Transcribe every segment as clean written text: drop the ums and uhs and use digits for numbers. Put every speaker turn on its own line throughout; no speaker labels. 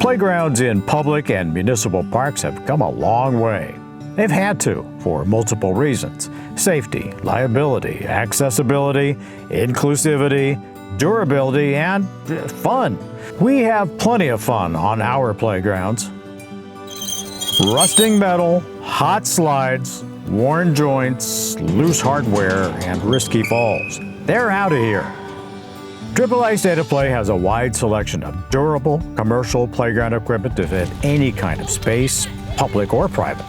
Playgrounds in public and municipal parks have come a long way. They've had to, for multiple reasons: safety, liability, accessibility, inclusivity, durability, and fun. We have plenty of fun on our playgrounds. Rusting metal, hot slides, worn joints, loose hardware, and risky falls. They're out of here. AAA State of Play has a wide selection of durable, commercial playground equipment to fit any kind of space, public or private.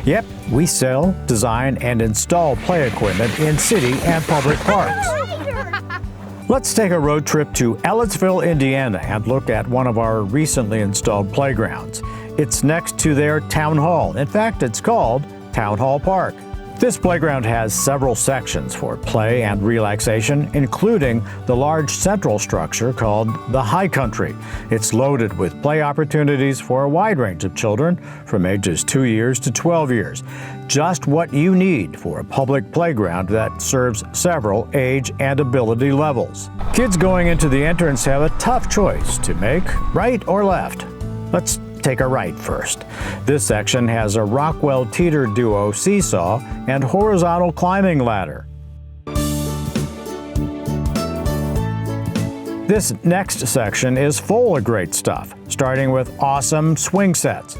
Yep, we sell, design, and install play equipment in city and public parks. Let's take a road trip to Ellettsville, Indiana, and look at one of our recently installed playgrounds. It's next to their town hall. In fact, it's called Town Hall Park. This playground has several sections for play and relaxation, including the large central structure called the High Country. It's loaded with play opportunities for a wide range of children from ages 2 years to 12 years. Just what you need for a public playground that serves several age and ability levels. Kids going into the entrance have a tough choice to make, right or left. Let's take a right first. This section has a Rockwell Teeter Duo seesaw and horizontal climbing ladder. This next section is full of great stuff, starting with awesome swing sets.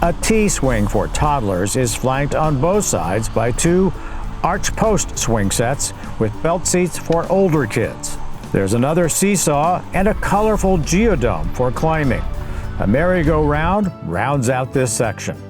A T-swing for toddlers is flanked on both sides by 2 arch post swing sets with belt seats for older kids. There's another seesaw and a colorful geodome for climbing. A merry-go-round rounds out this section.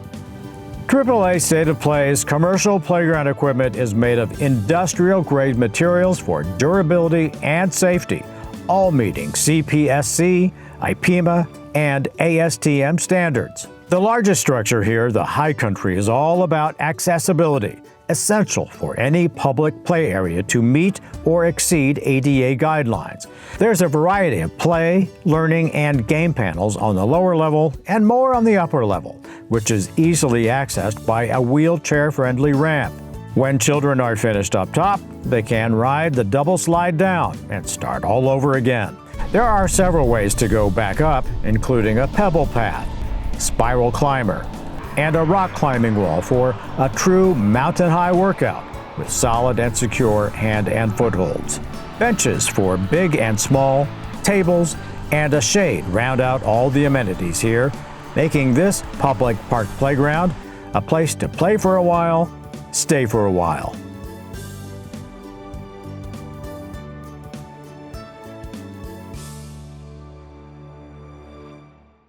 AAA State of Play's commercial playground equipment is made of industrial-grade materials for durability and safety, all meeting CPSC, IPEMA, and ASTM standards. The largest structure here, the High Country, is all about accessibility, essential for any public play area to meet or exceed ADA guidelines. There's a variety of play, learning, and game panels on the lower level and more on the upper level, which is easily accessed by a wheelchair-friendly ramp. When children are finished up top, they can ride the double slide down and start all over again. There are several ways to go back up, including a pebble path, spiral climber, and a rock climbing wall for a true mountain-high workout with solid and secure hand and footholds. Benches for big and small, tables, and a shade round out all the amenities here, making this public park playground a place to play for a while, stay for a while.